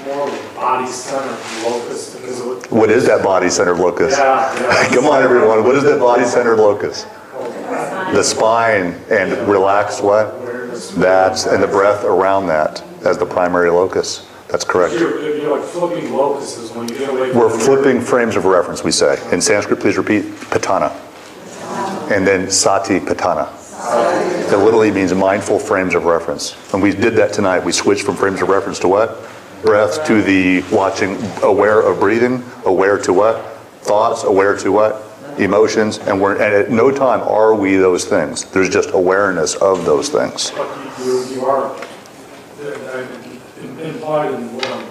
more body-centered locus? What is that body-centered locus? Yeah. Come on, everyone. What is that body-centered locus? The spine and relaxed what? And the breath around that as the primary locus. That's correct. If you're like flipping locusts when you get away from We're the flipping frames of reference, we say. In Sanskrit, please repeat patana. And then sati patana. That literally means mindful frames of reference. And we did that tonight. We switched from frames of reference to what? Breath to the watching, aware of breathing, aware to what? Thoughts, aware to what? Emotions. And at no time are we those things. There's just awareness of those things. But you are, implied in what I'm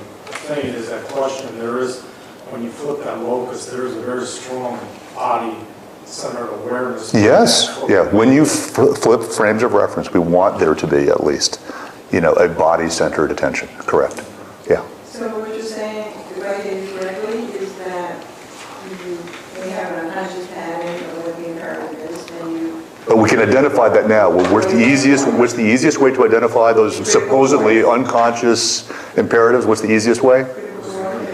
saying is that question, there is, when you flip that locus, there is a very strong body-centered awareness. Yes, yeah. When you flip frames of reference, we want there to be at least, a body-centered attention. Correct. Yeah. So what you're saying, if I get it correctly, is that we have an unconscious pattern of what the imperative is, and you... But we can identify that now. Well, what's the easiest way to identify those supposedly unconscious imperatives? What's the easiest way?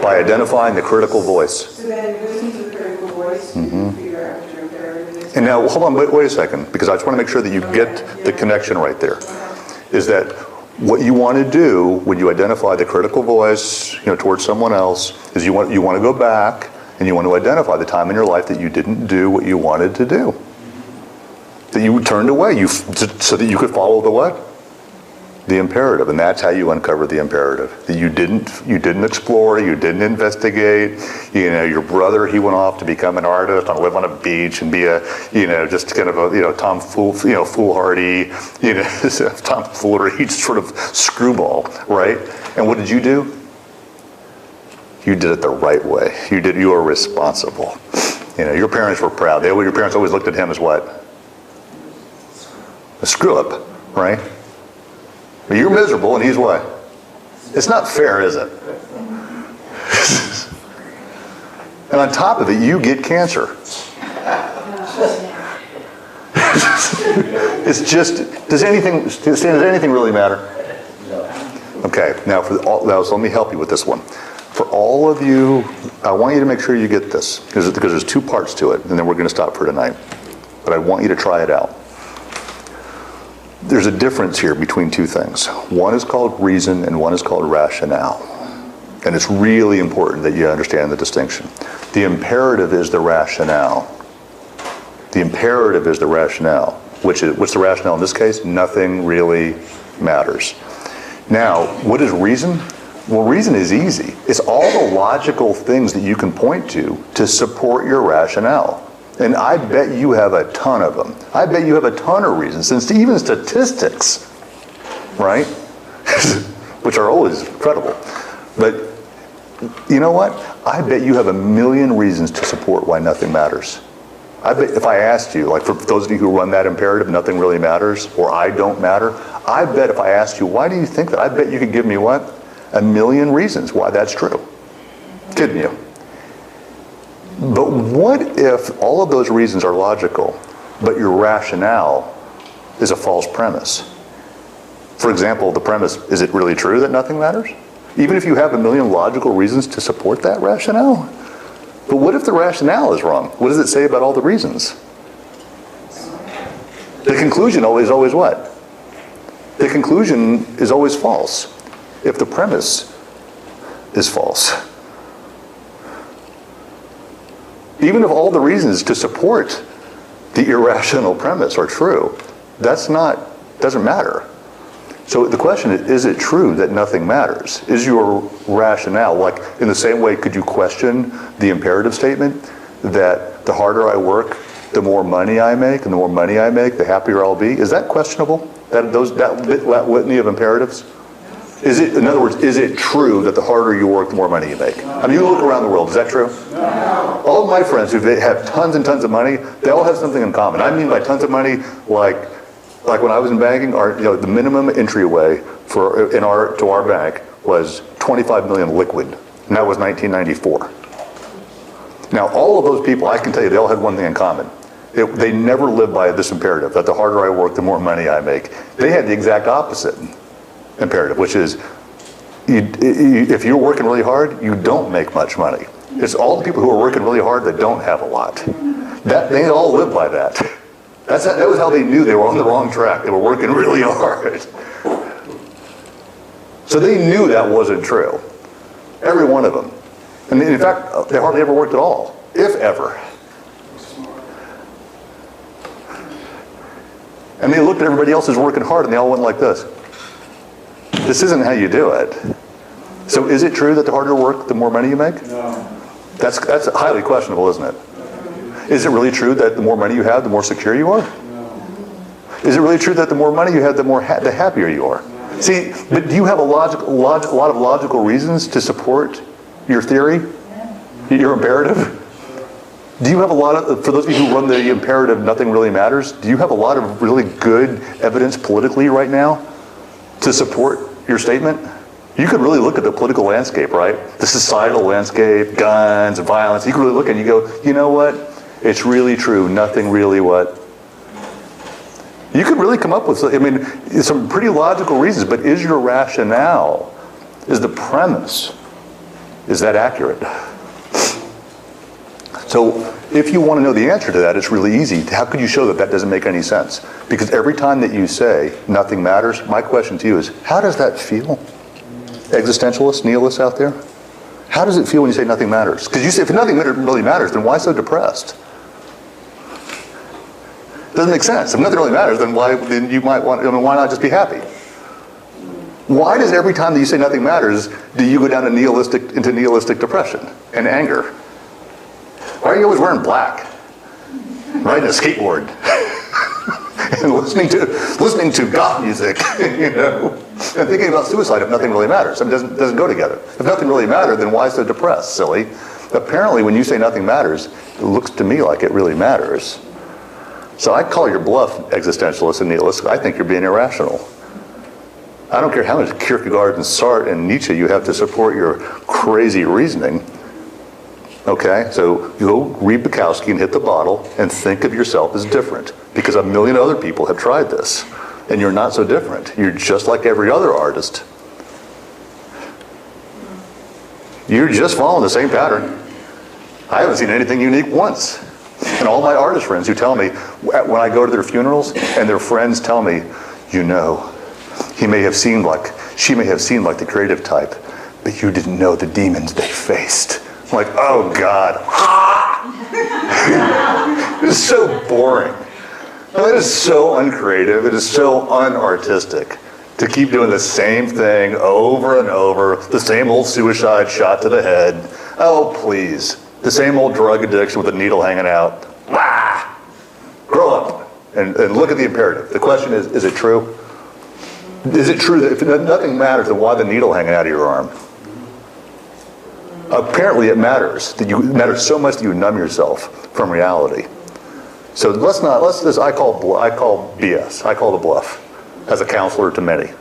By identifying the critical voice. So then listen to the critical voice to figure out what your imperative is. And now, hold on, wait a second, because I just want to make sure that you get the connection right there. Is that what you want to do when you identify the critical voice, towards someone else, is you want to go back and you want to identify the time in your life that you didn't do what you wanted to do. That you turned away, so that you could follow the what? The imperative, and that's how you uncover the imperative. That you didn't explore, you didn't investigate. Your brother, he went off to become an artist, and live on a beach, and be a, just kind of a, foolhardy, tomfoolery sort of screwball, right? And what did you do? You did it the right way. You were responsible. Your parents were proud. Your parents always looked at him as what? A screw up, right? But you're miserable and he's what? It's not fair, is it? And on top of it, you get cancer. It's just, does anything really matter? Okay, now so let me help you with this one. For all of you, I want you to make sure you get this, because there's two parts to it, and then we're going to stop for tonight. But I want you to try it out. There's a difference here between two things. One is called reason and one is called rationale. And it's really important that you understand the distinction. The imperative is the rationale. The imperative is the rationale. What's the rationale in this case? Nothing really matters. Now, what is reason? Well, reason is easy. It's all the logical things that you can point to support your rationale. And I bet you have a ton of them. I bet you have a ton of reasons, and even statistics, right? Which are always incredible. But you know what? I bet you have a million reasons to support why nothing matters. I bet if I asked you, like for those of you who run that imperative, nothing really matters, or I don't matter, I bet if I asked you, why do you think that? I bet you could give me what? A million reasons why that's true. Kidding you. But what if all of those reasons are logical, but your rationale is a false premise? For example, the premise, is it really true that nothing matters? Even if you have a million logical reasons to support that rationale? But what if the rationale is wrong? What does it say about all the reasons? The conclusion is always what? The conclusion is always false if the premise is false. Even if all the reasons to support the irrational premise are true, doesn't matter. So the question is it true that nothing matters? Is your rationale, like in the same way, could you question the imperative statement that the harder I work, the more money I make, and the more money I make, the happier I'll be? Is that questionable? That litany of imperatives? In other words, is it true that the harder you work, the more money you make? I mean, you look around the world, is that true? No. All of my friends who have tons and tons of money, they all have something in common. I mean by tons of money, like when I was in banking, the minimum entryway to our bank was 25 million liquid, and that was 1994. Now, all of those people, I can tell you, they all had one thing in common. They never lived by this imperative, that the harder I work, the more money I make. They had the exact opposite imperative, which is if you're working really hard, you don't make much money. It's all the people who are working really hard that don't have a lot. They all live by that. That was how they knew they were on the wrong track. They were working really hard. So they knew that wasn't true. Every one of them. And in fact, they hardly ever worked at all, if ever. And they looked at everybody else who's working hard and they all went like this. This isn't how you do it. So is it true that the harder you work, the more money you make? No. That's highly questionable, isn't it? Is it really true that the more money you have, the more secure you are? No. Is it really true that the more money you have, the happier you are? See, but do you have a lot of logical reasons to support your theory, your imperative? Do you have a lot of, for those of you who run the imperative, nothing really matters, do you have a lot of really good evidence politically right now to support your statement? You could really look at the political landscape, right? The societal landscape, guns, violence. You could really look and you go, you know what? It's really true. Nothing really what? You could really come up with, I mean, some pretty logical reasons, but is your rationale, is the premise, is that accurate? So if you want to know the answer to that, it's really easy. How could you show that that doesn't make any sense? Because every time that you say nothing matters, my question to you is, how does that feel? Existentialists, nihilists out there? How does it feel when you say nothing matters? Because you say, if nothing really matters, then why so depressed? Doesn't make sense. If nothing really matters, then you might want, I mean, why not just be happy? Why does every time that you say nothing matters, do you go down to nihilistic depression and anger? Why are you always wearing black? Riding a skateboard and listening to goth music, you know, and thinking about suicide if nothing really matters. It doesn't go together. If nothing really matters, then why so depressed, silly? Apparently, when you say nothing matters, it looks to me like it really matters. So I call your bluff, existentialists and nihilists. I think you're being irrational. I don't care how much Kierkegaard and Sartre and Nietzsche you have to support your crazy reasoning. Okay, so you go read Bukowski and hit the bottle and think of yourself as different, because a million other people have tried this, and you're not so different. You're just like every other artist. You're just following the same pattern. I haven't seen anything unique once. And all my artist friends who tell me, when I go to their funerals, and their friends tell me, you know, she may have seemed like the creative type, but you didn't know the demons they faced. I'm like, oh God. It's so boring. It is so uncreative. It is so unartistic to keep doing the same thing over and over, the same old suicide shot to the head. Oh, please. The same old drug addiction with a needle hanging out. Ah! Grow up and look at the imperative. The question is it true? Is it true that if nothing matters, then why the needle hanging out of your arm? Apparently it matters. It matters so much that you numb yourself from reality. So I call BS. I call the bluff. As a counselor to many,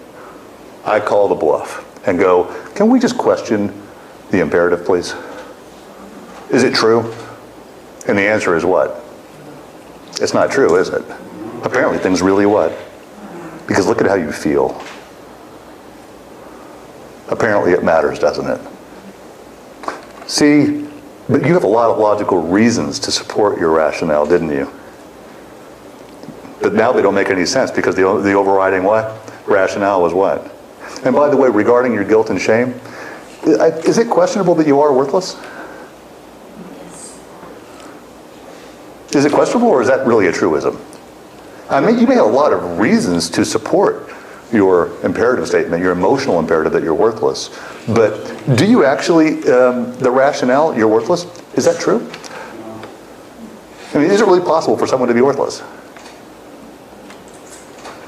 I call the bluff and go, can we just question the imperative, please? Is it true? And the answer is what? It's not true, is it? Apparently things really what? Because look at how you feel. Apparently it matters, doesn't it? See, but you have a lot of logical reasons to support your rationale, didn't you? But now they don't make any sense because the overriding what? Rationale was what? And by the way, regarding your guilt and shame, is it questionable that you are worthless? Is it questionable, or is that really a truism? I mean, you may have a lot of reasons to support your imperative statement, your emotional imperative that you're worthless. But do you actually, the rationale, you're worthless, is that true? I mean, is it really possible for someone to be worthless?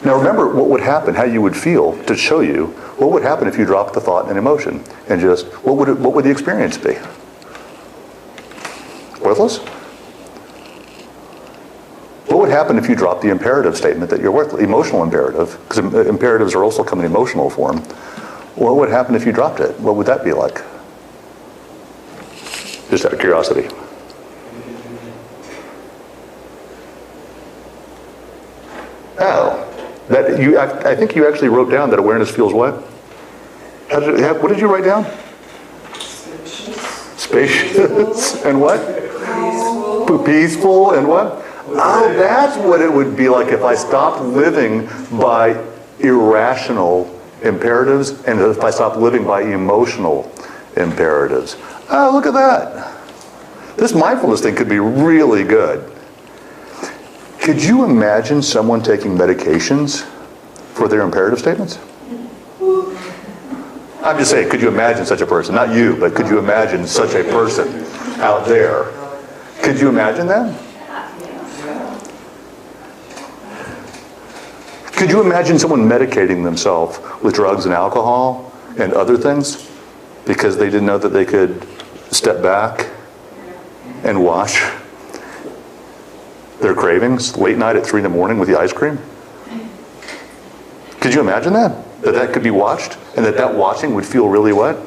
Now remember what would happen, how you would feel, to show you what would happen if you dropped the thought and emotion, and just, what would the experience be? Worthless? What would happen if you dropped the imperative statement that you're worthless, emotional imperative, because imperatives are also come in emotional form. What would happen if you dropped it? What would that be like? Just out of curiosity. Oh, I think you actually wrote down that awareness feels what? What did you write down? Spacious. And what? Peaceful and what? Oh, that's what it would be like if I stopped living by irrational imperatives and if I stopped living by emotional imperatives. Oh, look at that. This mindfulness thing could be really good. Could you imagine someone taking medications for their imperative statements? I'm just saying, could you imagine such a person? Not you, but could you imagine such a person out there? Could you imagine that? Could you imagine someone medicating themselves with drugs and alcohol and other things because they didn't know that they could step back and watch their cravings late night at 3 in the morning with the ice cream? Could you imagine that? That could be watched and that watching would feel really what?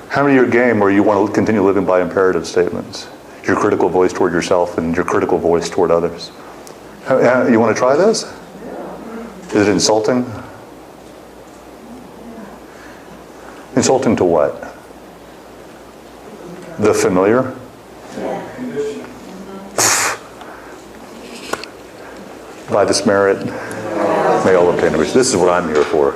How many of your game where you want to continue living by imperative statements? Your critical voice toward yourself and your critical voice toward others. You want to try this? Is it insulting? Insulting to what? The familiar? By this merit, may all obtain mercy. This is what I'm here for.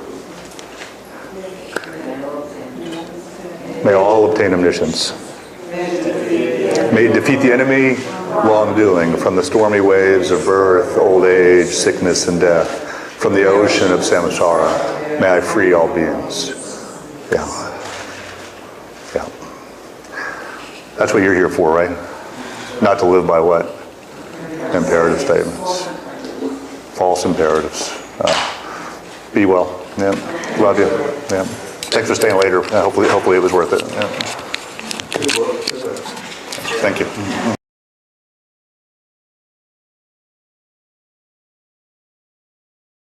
May all obtain omniscience. May defeat the enemy, wrongdoing, from the stormy waves of birth, old age, sickness, and death, from the ocean of samsara. May I free all beings. Yeah. Yeah. That's what you're here for, right? Not to live by what? Imperative statements. False imperatives. Be well. Yeah. Love you. Yeah. Thanks for staying later. Hopefully it was worth it. Yeah. Thank you.